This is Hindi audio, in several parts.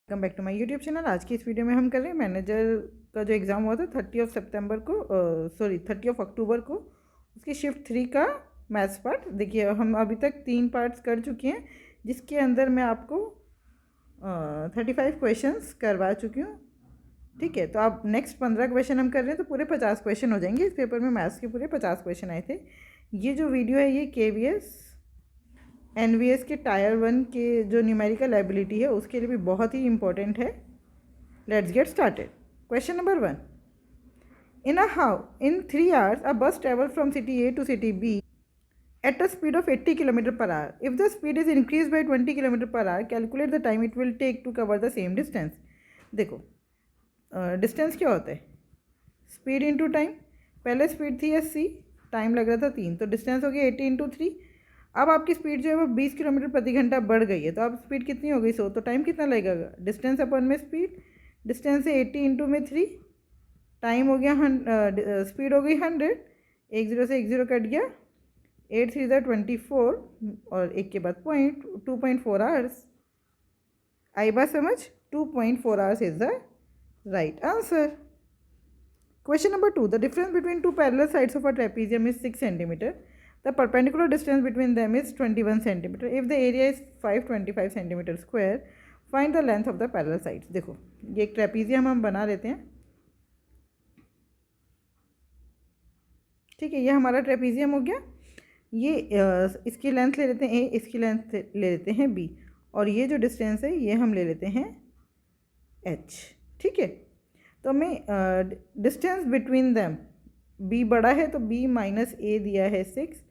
Welcome back to my YouTube channel. आज की इस वीडियो में हम कर रहे हैं मैनेजर का जो एग्ज़ाम हुआ था 30 अक्टूबर को उसकी शिफ्ट 3 का मैथ्स पार्ट। देखिए हम अभी तक 3 पार्ट्स कर चुके हैं, जिसके अंदर मैं आपको 35 क्वेश्चंस करवा चुकी हूँ। ठीक है, तो अब नेक्स्ट 15 क्वेश्चन हम कर रहे हैं, तो पूरे 50 क्वेश्चन हो जाएंगे। इस पेपर में मैथ्स के पूरे 50 क्वेश्चन आए थे। ये जो वीडियो है ये KVS NVS के टायर 1 के जो न्यूमेरिकल एबिलिटी है उसके लिए भी बहुत ही इंपॉर्टेंट है। Let's get started. Question number 1, in 3 hours a bus travels from city A to city B at a speed of 80 km per hour. If the speed is increased by 20 km per hour, calculate the time it will take to cover the same distance. देखो डिस्टेंस क्या होता है, स्पीड इंटू टाइम। पहले स्पीड थी 80, टाइम लग रहा था 3, तो डिस्टेंस हो गया 80 इंटू 3। अब आपकी स्पीड जो है वो 20 किलोमीटर प्रति घंटा बढ़ गई है, तो अब स्पीड कितनी हो गई 100, तो टाइम कितना लगेगा, डिस्टेंस अपन में स्पीड, डिस्टेंस है 80 इंटू में 3, टाइम हो गया स्पीड हो गई 100, एक जीरो से एक जीरो कट गया, 8 3 24 और एक के बाद पॉइंट 2.4 आवर्स। आई बात समझ, 2.4 hours is the right answer. Question number 2, the difference between two parallel sides of a trapezium is 6 cm. The perpendicular distance between them is 21 cm. If the area is 525 cm square, find the length of the parallel sides. देखो ये एक ट्रेपीजियम हम बना लेते हैं। ठीक है, ये हमारा ट्रेपीजियम हो गया। ये इसकी लेंथ ले लेते हैं A, इसकी लेंथ ले लेते हैं B, और ये जो डिस्टेंस है ये हम ले लेते हैं H। ठीक है, तो हमें डिस्टेंस बिटवीन दैम B बड़ा है तो B माइनस A दिया है 6।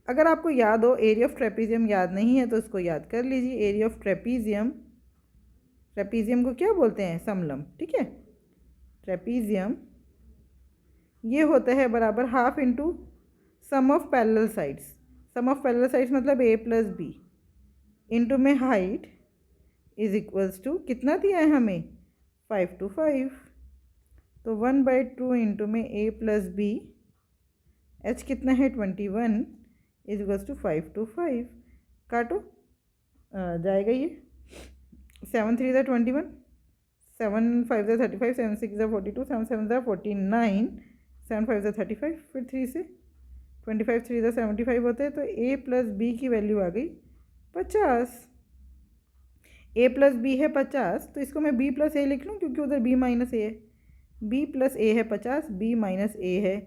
अगर आपको याद हो, एरिया ऑफ ट्रेपीजियम याद नहीं है तो इसको याद कर लीजिए। एरिया ऑफ ट्रेपीजियम, ट्रेपीजियम को क्या बोलते हैं, समलंब। ठीक है, ट्रेपीजियम ये होता है बराबर half into sum of parallel sides. Sum of parallel sides मतलब A प्लस B इंटू में हाइट इज इक्वल्स टू कितना दिया है हमें 5 to 5, तो 1/2 इंटू में A प्लस B, H कितना है 21 इज इक्वल्स टू 5 to 5। काटो जाएगा ये 7 3 21, 7 5 35, 7 6 42, 7 7 49, 7 5 35, फिर 3 से 25 3 75 होते हैं, तो A प्लस B की वैल्यू आ गई 50। A प्लस B है 50, तो इसको मैं B प्लस A लिख लूँ क्योंकि उधर B माइनस A है। B प्लस A है 50, B माइनस A है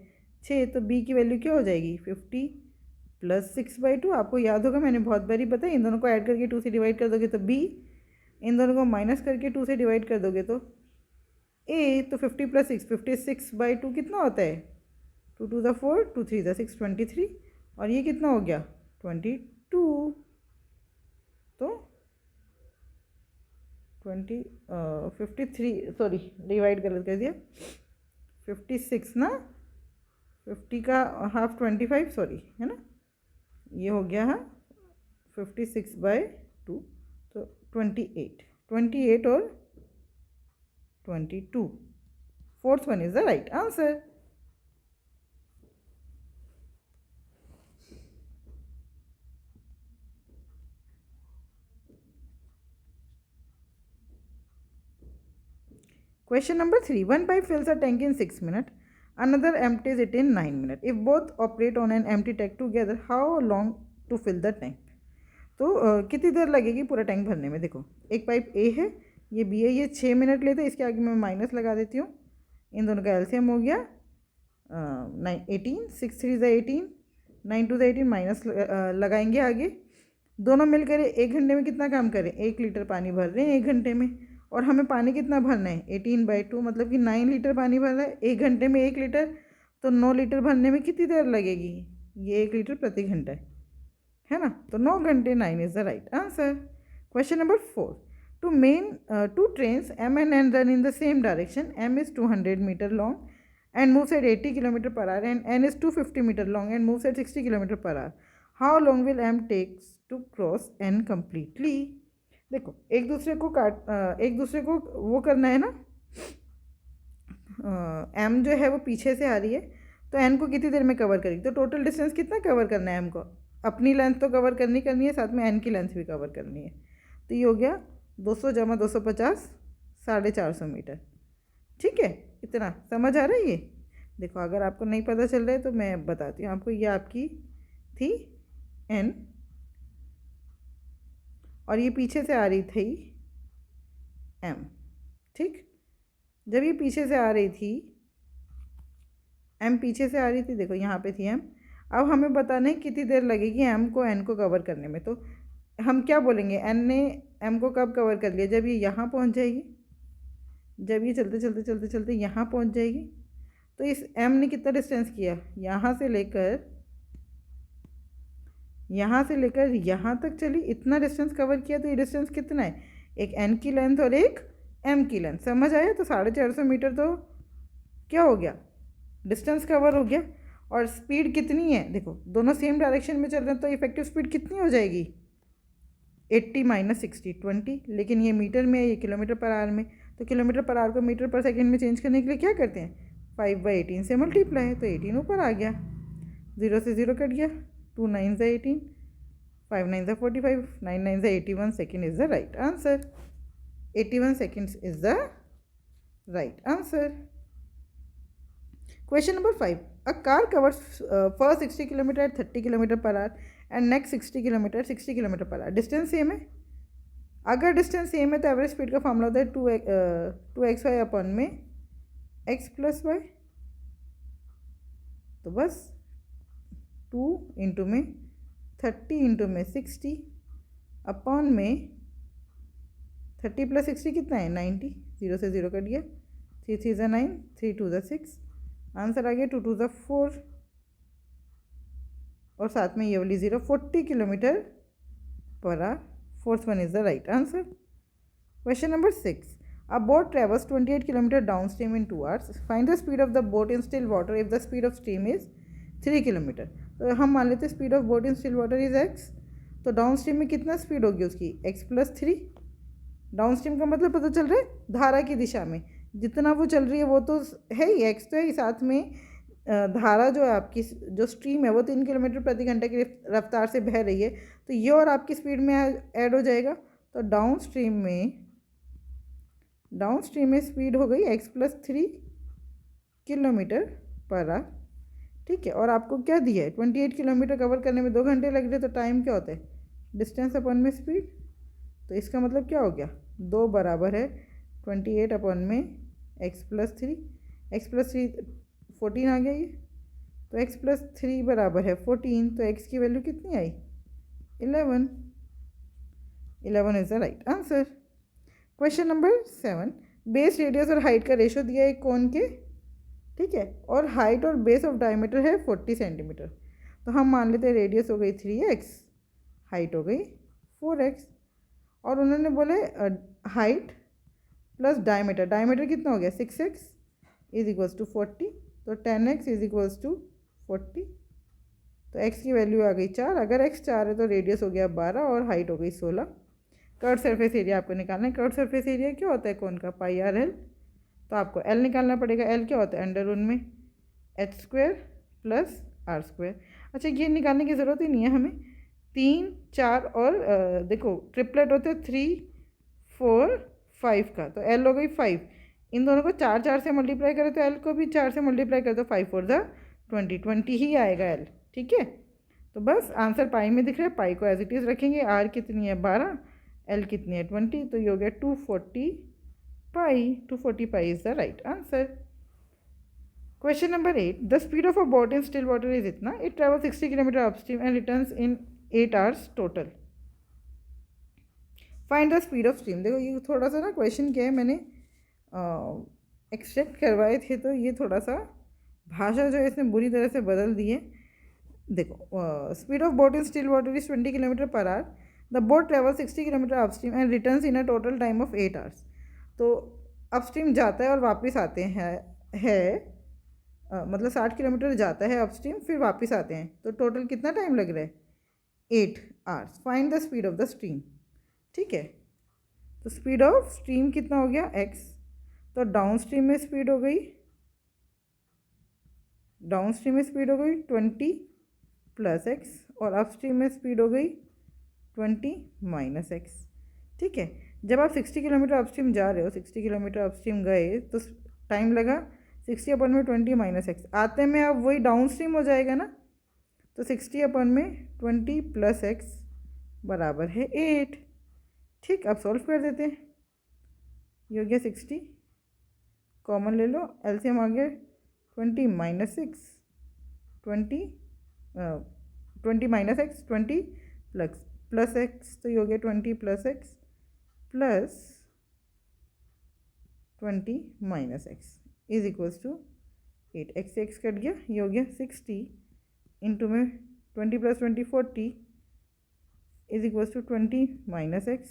6, तो B की वैल्यू क्या हो जाएगी 50 प्लस 6/2। आपको याद होगा मैंने बहुत बारी बताया, इन दोनों को ऐड करके 2 से डिवाइड कर दोगे तो B, इन दोनों को माइनस करके 2 से डिवाइड कर दोगे तो A, तो 50 प्लस 6 56/2 कितना होता है 2 2 4, 2 3 6 23, और ये कितना हो गया 22, तो 53 सॉरी डिवाइड गलत कर दिया, 56 ना, 50 का हाफ 25 सॉरी है ना, ये हो गया है 56/2, तो 28 और 22, fourth one is the right answer. Question number 3, one pipe fills a tank in 6 minutes, another empties it in 9 minutes. If both operate on an empty tank together, how long to fill the tank? तो कितनी देर लगेगी पूरा टैंक भरने में। देखो एक पाइप A है, ये B है, ये 6 मिनट लेते हैं, इसके आगे मैं माइनस लगा देती हूँ, इन दोनों का एलसीएम हो गया 18, 6 3 18, 9 2 18, माइनस लगाएंगे आगे, दोनों मिलकर 1 घंटे में कितना काम करें, 1 लीटर पानी भर रहे हैं 1 घंटे में, और हमें पानी कितना भरना है 18/2, मतलब कि 9 लीटर पानी भर रहा है 1 घंटे में 1 लीटर, तो 9 लीटर भरने में कितनी देर लगेगी, ये 1 लीटर प्रति घंटा है ना, तो 9 घंटे, 9 is the right answer. Question number 4, two trains M and N run in the same direction. M is 200 meter long and moves at 80 km per hour, and N is 250 meter long and moves at 60 km per hour. How long will M takes to cross N completely? देखो एक दूसरे को वो करना है ना, M जो है वो पीछे से आ रही है, तो N को कितनी देर में कवर करेगी, तो टोटल डिस्टेंस कितना कवर करना है M को, अपनी लेंथ तो कवर करनी है, साथ में N की लेंथ भी कवर करनी है, तो ये हो गया 200 जमा 250 450 मीटर। ठीक है, इतना समझ आ रहा है ये। देखो अगर आपको नहीं पता चल रहा है तो मैं बताती हूँ आपको। ये आपकी थी n और ये पीछे से आ रही थी m। ठीक, जब ये पीछे से आ रही थी m, पीछे से आ रही थी, देखो यहाँ पे थी m। अब हमें बताना है कितनी देर लगेगी m को n को कवर करने में। तो हम क्या बोलेंगे, n ने m को कब कवर कर लिया, जब ये यहाँ पहुँच जाएगी, जब ये चलते चलते चलते चलते यहाँ पहुँच जाएगी। तो इस m ने कितना डिस्टेंस किया, यहाँ से लेकर यहाँ तक चली, इतना डिस्टेंस कवर किया। तो ये डिस्टेंस कितना है, एक n की लेंथ और एक m की लेंथ। समझ आया। तो 450 मीटर तो क्या हो गया, डिस्टेंस कवर हो गया। और स्पीड कितनी है, देखो दोनों सेम डायरेक्शन में चल रहे हैं, तो इफेक्टिव स्पीड कितनी हो जाएगी, 80 माइनस 60 20। लेकिन ये मीटर में है, ये किलोमीटर पर आवर में। तो किलोमीटर पर आवर को मीटर पर सेकंड में चेंज करने के लिए क्या करते हैं, 5/18 से मल्टीप्लाई है। तो 18 ऊपर आ गया, 0 से 0 कट गया, 2 9 से 18, 5 9 से 45, 9 9 से 81 second is the right answer. 81 seconds is the right answer. Question number 5. A car covers first 60 km at 30 km per hour and next 60 km at 60 km per hour. Distance same है। अगर डिस्टेंस सेम है तो एवरेज स्पीड का फॉर्मूला होता है 2xy अपन में x प्लस वाई। तो बस 2 इंटू में 30 इंटू में 60 अपॉन में 30 प्लस 60 कितना है 90, 0 से 0 कट गया, 3 3 ज़ा 9, 3 2 ज़ा 6, आंसर आ गया 2 2 ज़ा 4 और साथ में ये वाली 0, 40 kilometre per hour. Fourth one is the right answer. Question number 6. A boat travels 28 km downstream in 2 hours. Find the speed of the boat in still water if the speed of stream is 3 km. तो हम मान लेते हैं speed of boat in still water is x। तो डाउन स्ट्रीम में कितना स्पीड होगी उसकी, x प्लस 3। डाउन स्ट्रीम का मतलब पता चल रहा है धारा की दिशा में जितना वो चल रही है वो तो है ही, x तो है ही, साथ में धारा जो है आपकी, जो स्ट्रीम है वो 3 किलोमीटर प्रति घंटे की रफ्तार से बह रही है। तो ये और आपकी स्पीड में ऐड हो जाएगा। तो डाउन स्ट्रीम में स्पीड हो गई x plus 3 kilometre per hour. ठीक है, और आपको क्या दिया है, 28 किलोमीटर कवर करने में 2 घंटे लग रहे। तो टाइम क्या होता है, डिस्टेंस अपन में स्पीड। तो इसका मतलब क्या हो गया, 2 बराबर है 28 अपन में x प्लस 3, x प्लस 3 14 आ गया ये। तो x प्लस 3 बराबर है 14। तो x की वैल्यू कितनी आई, 11। 11 is the right answer. Question number 7. Base radius और हाइट का रेशो दिया है कोन के। ठीक है, और हाइट और बेस ऑफ डायमीटर है 40 सेंटीमीटर। तो हम मान लेते हैं रेडियस हो गई 3x, हाइट हो गई 4x, और उन्होंने बोले हाइट प्लस डायमीटर, डायमीटर कितना हो गया 6x इज इक्वल्स टू 40। तो 10x इज इक्वल्स टू 40। तो x की वैल्यू आ गई 4। अगर x 4 है तो रेडियस हो गया 12 और हाइट हो गई 16। कर्व सरफेस एरिया आपको निकालना है। कर्व सरफेस एरिया क्या होता है कौन का, पाई आर एल। तो आपको एल निकालना पड़ेगा। एल क्या होता है, अंडर रूट में H square plus R square. अच्छा, ये निकालने की ज़रूरत ही नहीं है हमें। 3 4 और देखो ट्रिपलेट होते हैं 3 4 5 का। तो एल हो गई 5। इन दोनों को 4 4 से मल्टीप्लाई करें तो एल को भी 4 से मल्टीप्लाई करें तो 5 4 ज़ा 20 ही आएगा एल। ठीक है, तो बस आंसर पाई में दिख रहा है, पाई को एज इट इज़ रखेंगे। आर कितनी है 12, एल कितनी है 20, तो ये हो गया 240 pi. 240 pi is the right answer. Question number 8. The speed of a boat in still water is इतना, it travel 60 kilometre upstream and returns in 8 hours total. Find the speed of stream. देखो ये थोड़ा सा ना क्वेश्चन क्या है, मैंने एक्सट्रैक्ट करवाए थे तो ये थोड़ा सा भाषा जो है इसने बुरी तरह से बदल दी है। देखो speed of boat in still water is 20 kilometre per hour. The boat travel 60 kilometre upstream and returns in a total time of 8 hours। तो अपस्ट्रीम जाता है और वापस आते हैं मतलब 60 किलोमीटर जाता है अपस्ट्रीम, फिर वापस आते हैं। तो टोटल कितना टाइम लग रहा है, 8 hours। Find the speed of the stream. ठीक है, तो स्पीड ऑफ स्ट्रीम कितना हो गया x। तो डाउन स्ट्रीम में स्पीड हो गई 20 प्लस x और अपस्ट्रीम में स्पीड हो गई 20 माइनस x। ठीक है, जब आप 60 किलोमीटर अपस्ट्रीम जा रहे हो, 60 किलोमीटर अपस्ट्रीम गए तो टाइम लगा 60 अपन में 20 माइनस एक्स, आते में अब वही डाउन स्ट्रीम हो जाएगा ना, तो 60 अपन में 20 प्लस एक्स बराबर है 8। ठीक, अब सॉल्व कर देते हैं। ये हो गया 60, कॉमन ले लो, एलसीएम आ गया 20 minus 6, 20 minus x 20 plus x, तो ये हो गया 20 plus x plus 20 minus x is equals to 8। X से एक्स कट गया, ये हो गया 60 इंटू में 20 plus 20 40 is equals to 20 minus x.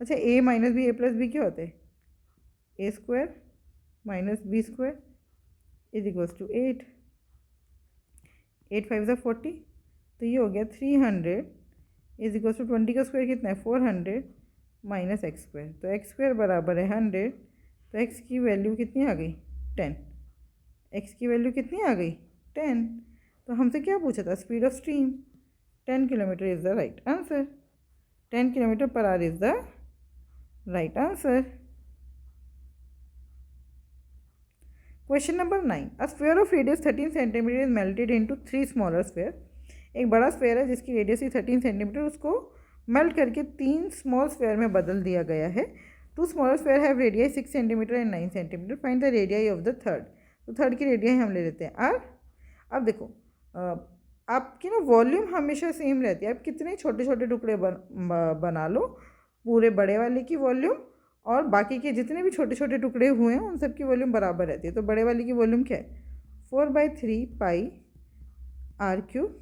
अच्छा, A minus B, A plus B क्या होता है? A square minus B square is equals to 8। 8 5 ज़ा 40, तो ये हो गया 300 इज इक्वल्स टू 20 का स्क्वायर कितना है 400 माइनस एक्स स्क्वायर, तो एक्स स्क्वायर बराबर है 100, तो एक्स की वैल्यू कितनी आ गई 10। एक्स की वैल्यू कितनी आ गई 10। तो हमसे क्या पूछा था? Speed of stream. 10 kilometre is the right answer. 10 kilometre per hour is the right answer. Question number 9, a sphere of radius 13 centimetre is melted into 3 smaller sphere. एक बड़ा स्फीयर है जिसकी रेडियस ही 13 सेंटीमीटर, उसको मेल्ट करके 3 स्मॉल स्फीयर में बदल दिया गया है। 2 smaller sphere have radii 6 centimetre and 9 centimetre, find the radii of the third. तो थर्ड की रेडियाई हम ले लेते हैं आर। अब देखो, आपकी ना वॉल्यूम हमेशा सेम रहती है, आप कितने छोटे छोटे टुकड़े बना लो, पूरे बड़े वाले की वॉल्यूम और बाकी के जितने भी छोटे छोटे टुकड़े हुए हैं उन सब की वॉल्यूम बराबर रहती है। तो बड़े वाले की वॉल्यूम क्या है 4/3 पाई आर क्यूब,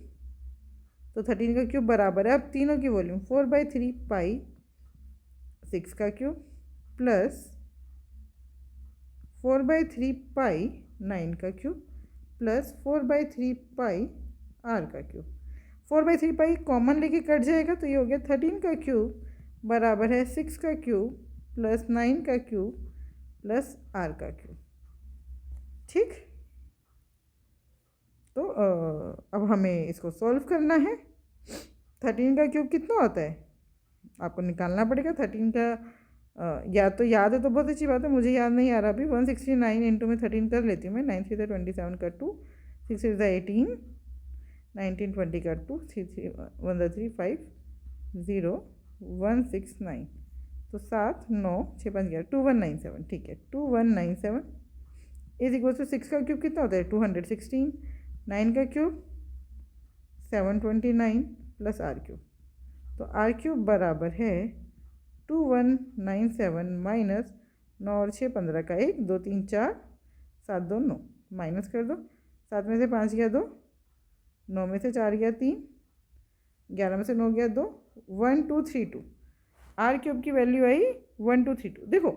तो 13 का क्यूब बराबर है, अब तीनों की वॉल्यूम 4/3 पाई 6 का क्यूब प्लस 4/3 पाई 9 का क्यूब प्लस 4/3 पाई आर का क्यूब। 4/3 पाई कॉमन लेके कट जाएगा, तो ये हो गया 13 का क्यूब बराबर है 6 का क्यूब प्लस 9 का क्यूब प्लस आर का क्यूब। ठीक, तो अब हमें इसको सॉल्व करना है। 13 का क्यूब कितना होता है आपको निकालना पड़ेगा। 13 का या तो याद है तो बहुत अच्छी बात है, मुझे याद नहीं आ रहा अभी। 169 इंटू में 13 कर लेती हूँ मैं। 9 3 27 का 2, 6 6 18, 19 20 का 2, 3 3 1 3 5 0 1 6 9, तो 7 9 6 5 11 2197। ठीक है, 2197 इज इक्वल टू 6 का क्यूब कितना होता है 216, 9 का क्यूब 729 प्लस आर क्यूब, तो आर क्यूब बराबर है 2197 माइनस 9 और 6 15 का 1 2 3 4 7 2 9, माइनस कर दो। 7 में से 5 गया 2, 9 में से 4 गया 3, 11 में से 9 गया 2, 1232। आर क्यूब की वैल्यू आई 1232। देखो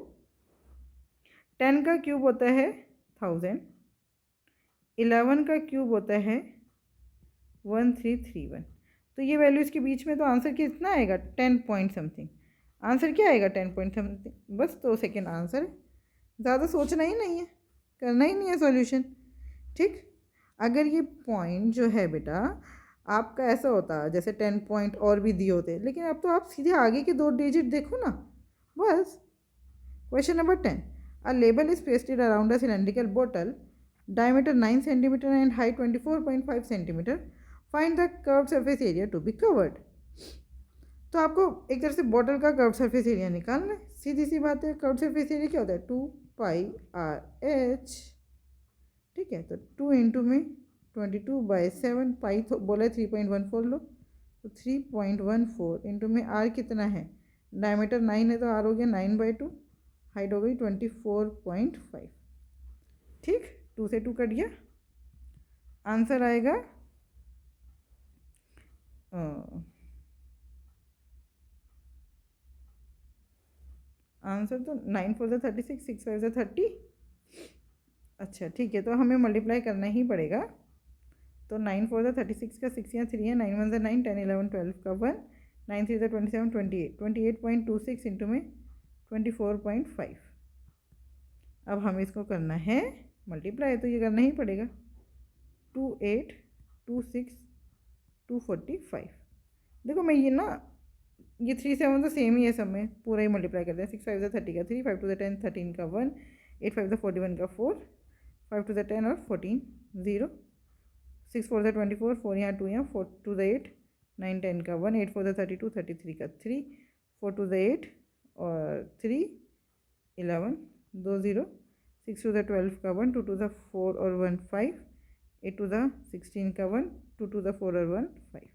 10 का क्यूब होता है 1000, 11 का क्यूब होता है 1331, तो ये वैल्यू इसके बीच में, तो आंसर कितना आएगा 10 पॉइंट समथिंग। आंसर क्या आएगा 10 पॉइंट समथिंग, बस। तो सेकेंड आंसर है, ज़्यादा सोचना ही नहीं है, करना ही नहीं है सॉल्यूशन। ठीक, अगर ये पॉइंट जो है बेटा आपका ऐसा होता जैसे 10 पॉइंट और भी दिए होते, लेकिन अब तो आप सीधे आगे के 2 डिजिट देखो ना, बस। Question number 10, a label is pasted around a cylindrical bottle, diameter 9 centimetre and height 24.5 centimetre, find the curve surface area to be covered. तो आपको एक तरह से बॉटल का कर्व सरफेस एरिया निकालना है, सीधी सी बात है। कर्व सरफेस एरिया क्या होता है 2 पाई आर एच। ठीक है, तो 2 इंटू में 22/7, पाई तो बोला 3.14 लो, तो 3.14 इंटू में आर कितना है, डायमीटर 9 है तो आर हो गया 9/2, हाइट हो गई 24.5। ठीक, 2 से 2 कट गया, आंसर आएगा आंसर तो 9 4 36, 6 5 30। अच्छा ठीक है, तो हमें मल्टीप्लाई करना ही पड़ेगा। तो 9 4 36 का 6 यहाँ 3 है, 9 1 9, 10 11 12 का 1, 9 3 27 28, 28.26 इंटू में 24.5। अब हमें इसको करना है मल्टीप्लाई, तो ये करना ही पड़ेगा। 28 26 245। देखो मैं ये ना ये 3 7 तो सेम ही है सब में, पूरा ही मल्टीप्लाई करते हैं। 6 5 30 का 3, 5 2 10 13 का 1, 8 5 41 का 4, 5 2 10 और 14 0, 6 4 24, 4 यहाँ 2 यहाँ, 4 2 8 9 10 का 1, 8 4 32 33 का 3, 4 2 8 और 3 11 2 0, 6 2 12 का 1, 2 2 4 और 1 5, 8 2 16 का 1, 2 2 4 और 1 5।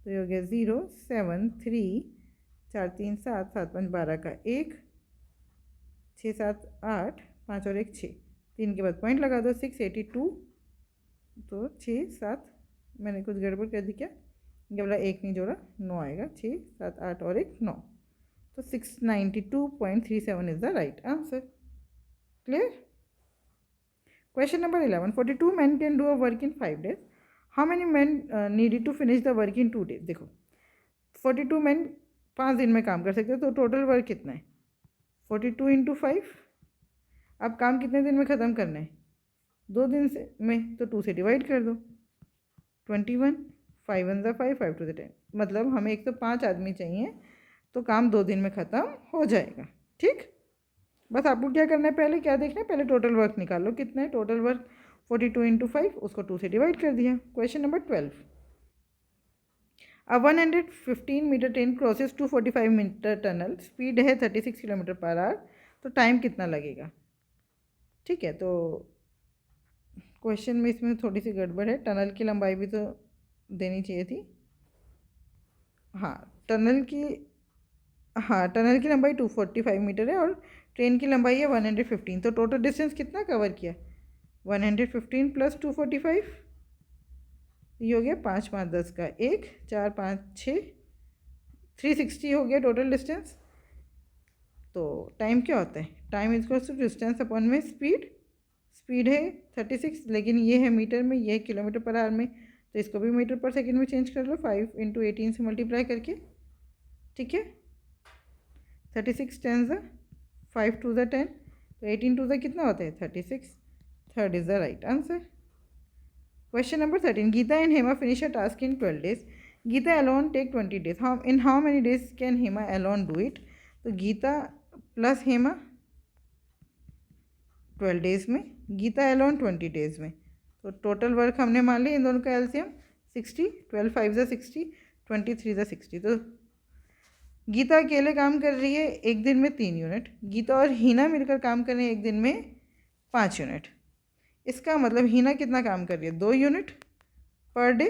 तो ये हो गया 0 7 3 4 3 7 7 5 12 का 1, 6 7 8 5 और 1 6, 3 के बाद पॉइंट लगा दो। 6 82, तो 6 7, मैंने कुछ गड़बड़ कर दी क्या, ये वाला 1 नहीं जोड़ा, 9 आएगा। 6 7 8 और 1 9, तो 692.37 is the right answer. Clear. Question number 11, 42 men can do a work in 5 days. How many men needed to finish the work in 2 days? देखो 42 men 5 दिन में काम कर सकते हैं, तो टोटल वर्क कितना है 42 इंटू 5। अब काम कितने दिन में ख़त्म करना है, 2 दिन से में, तो 2 से डिवाइड कर दो। 21, 5 1 5, 5 2 10, मतलब हमें 105 आदमी चाहिए, तो काम 2 दिन में ख़त्म हो जाएगा। ठीक, बस आपको क्या करना है, पहले क्या देखना है, पहले टोटल वर्क निकाल लो कितना है। टोटल वर्क 42 इंटू 5, उसको 2 से डिवाइड कर दिया। क्वेश्चन नंबर 12, अब 115 metre train crosses 245 metre tunnel, speed है 36 किलोमीटर पर आवर, तो टाइम कितना लगेगा। ठीक है, तो क्वेश्चन में इसमें थोड़ी सी गड़बड़ है, टनल की लंबाई भी तो देनी चाहिए थी। हाँ टनल की लंबाई 245 मीटर है और ट्रेन की लंबाई है 115, तो टोटल डिस्टेंस कितना कवर किया, 115 प्लस 245, ये हो गया 5 5 10 का 1, 4 5 6, 360 हो गया टोटल डिस्टेंस। तो टाइम क्या होता है, time equals to distance upon में स्पीड। स्पीड है 36, लेकिन ये है मीटर में, ये है किलोमीटर पर आवर में, तो इसको भी मीटर पर सेकेंड में चेंज कर लो, 5 इंटू 18 से मल्टीप्लाई करके। ठीक है, 36 10 ज़ा 5 2 ज़ा 10, तो 18 2 ज़ा कितना होता है 36, third is the right answer. Question number 13, Geeta and Hema finish a task in 12 days, Geeta alone take 20 days, in how many days can Hema alone do it. तो गीता प्लस हेमा 12 डेज में, गीता अलोन 20 डेज में, तो टोटल वर्क हमने मान लिया इन दोनों का एलसीएम 60, 12 5 ज़ा 60, 23 ज़ा 60, तो गीता अकेले काम कर रही है एक दिन में 3 यूनिट, गीता और हीना मिलकर काम कर रहे हैं एक दिन में 5 यूनिट। इसका मतलब हीना कितना काम कर रही है, 2 यूनिट पर डे।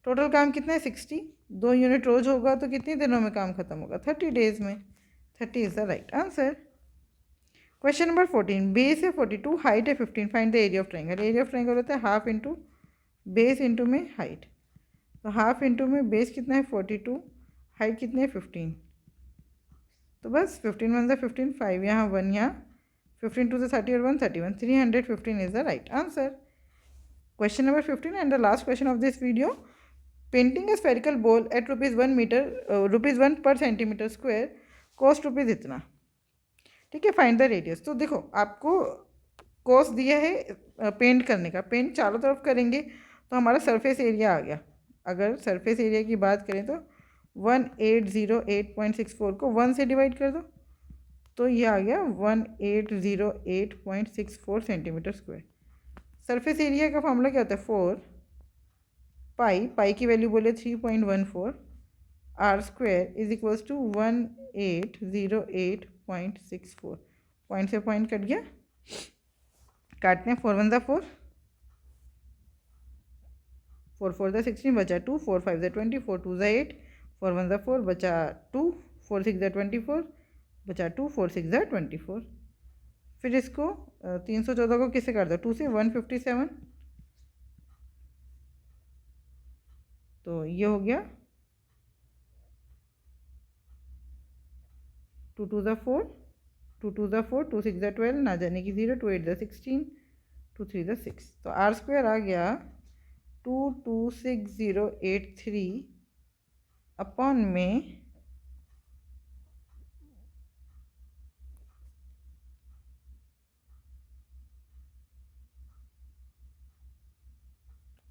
टोटल काम कितना है 60, 2 यूनिट रोज होगा तो कितने दिनों में काम खत्म होगा, 30 डेज में। 30 is the right answer. Question number 14, base है 42, हाइट है 15, find the area of triangle. Area of triangle होता है हाफ इंटू बेस इंटू में हाइट, तो हाफ इंटू में बेस कितना है 42, हाइट कितनी है 15, तो बस 15 1 15, 5 यहाँ 1 यहाँ, 15 2 30 और 1 31, 315 is the right answer. Question number 15 and the last question of this video, painting a spherical ball at rupees 1 per centimetre square, cost rupees इतना। ठीक है, फाइंड द रेडियस। तो देखो आपको कॉस्ट दिया है पेंट करने का, पेंट चारों तरफ करेंगे तो हमारा सरफेस एरिया आ गया। अगर सरफेस एरिया की बात करें तो 1808.64 को 1 से डिवाइड कर दो, तो ये आ गया 1808.64 सेंटीमीटर स्क्वायर। सरफेस एरिया का फॉर्मूला क्या होता है, 4 पाई की वैल्यू बोले 3.14, R square is equals to 1808.64, point से पॉइंट कट गया, काटते हैं, 4 1 ज़ा 4, 4 4 ज़ा 16 बचा 2, 4 5 ज़ा 20, 4 2 ज़ा 8, 4 1 ज़ा 4 बचा 2, 4 6 ज़ा 24 बचा 2, 4 6 ज़ा 24। फिर इसको 314 को किससे काट दो, 2 से, 157, तो ये हो गया 2 2 ज़ा 4, 2 2 ज़ा 4, 2 6 ज़ा 12, ना जाने की 0, 2 8 ज़ा 16, 2 3 ज़ा 6, तो आर स्क्वायर आ गया 226083 अपॉन में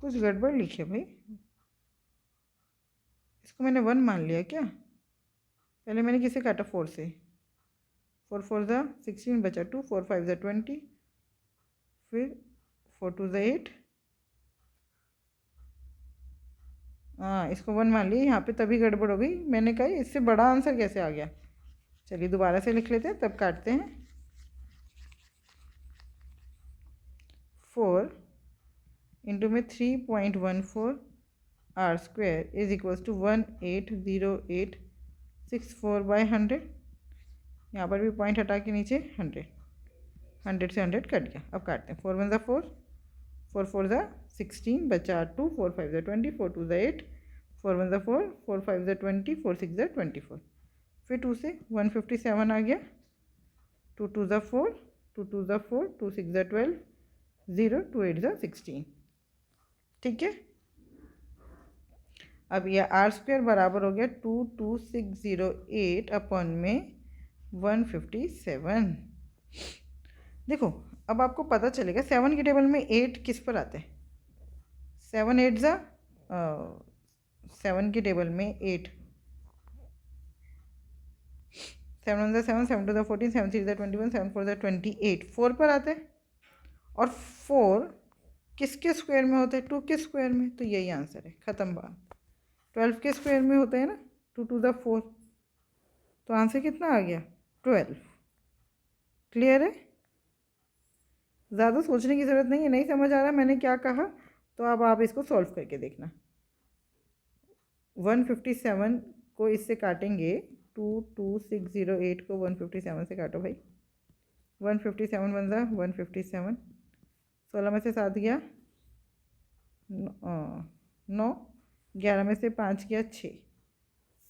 कुछ गड़बड़ लिखे भाई, इसको मैंने 1 मान लिया क्या? पहले मैंने किसे काटा? 4 से। 4 4 ज़ा 16 बचा 2, 4 5 ज़ा 20, फिर 4 2 ज़ा 8। हाँ, इसको 1 मान लिया। यहाँ पे तभी गड़बड़ हो गई, मैंने कहा इससे बड़ा आंसर कैसे आ गया। चलिए दोबारा से लिख लेते हैं, तब काटते हैं। 4 इंटू में 3.14 R square is equals to 180864/100। यहाँ पर भी पॉइंट हटा के नीचे 100, 100 से 100 कट गया। अब काटते हैं। 4 1 ज़ा 4, 4 4 ज़ा 16 बचा 2, 4 5 ज़ा 20, 4 2 ज़ा 8, 4 1 ज़ा 4, 4 5 ज़ा 20, 4 6 ज़ा 24। फिर 2 से 157 आ गया। 2 2 ज़ा 4, 2 2 ज़ा 4, 2 6 ज़ा 12, 0 2 8 ज़ा 16। ठीक है। अब यह आर स्क्वायर बराबर हो गया 22608 अपॉन में 157। देखो अब आपको पता चलेगा 7 के टेबल में 8 किस पर आता है। 7 8 ज़ा 7 के टेबल में 8, 7 1 ज़ा 7, 7 2 ज़ा 14, 7 3 ज़ा 21, 7 4 ज़ा 28, 4 पर आता है। और 4 किसके स्क्वायर में होता है? 2 के स्क्वायर में। तो यही आंसर है, ख़त्म बात। 12 के स्क्वायर में होता है ना, 2 2 ज़ा 4। तो आंसर कितना आ गया? 12। क्लियर है? ज़्यादा सोचने की ज़रूरत नहीं है। नहीं समझ आ रहा मैंने क्या कहा, तो अब आप इसको सॉल्व करके देखना। 157 को इससे काटेंगे, 22608 को 157 से काटो भाई। 157 बन रहा 157, 16 में से 7 गया 9, 11 में से 5 गया 6,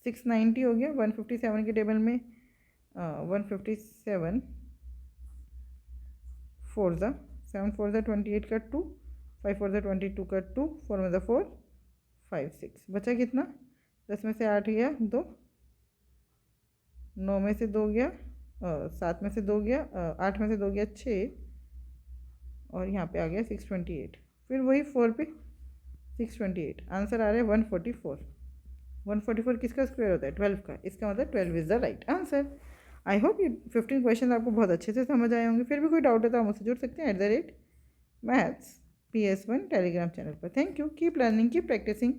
690 हो गया। 157 के टेबल में 157 4 ज़ा 7 4 ज़ा 28 का 2, 5 4 ज़ा 22 का 2, 4 में ज़ा 4, 5 6 बचा कितना? 10 में से 8 गया 2, 9 में से 2 गया 7 में से 2 गया 8 में से 2 गया 6, और यहाँ पे आ गया 628। फिर वही 4 पे 628। आंसर आ रहा है 144। 144 किसका स्क्वायर होता है? 12 का। इसका मतलब 12 is the right answer. I hope ये 15 क्वेश्चन आपको बहुत अच्छे से समझ आए होंगे। फिर भी कोई डाउट है तो आप मुझसे जुड़ सकते हैं @maths PS1 टेलीग्राम चैनल पर। Thank you. Keep learning, keep practising.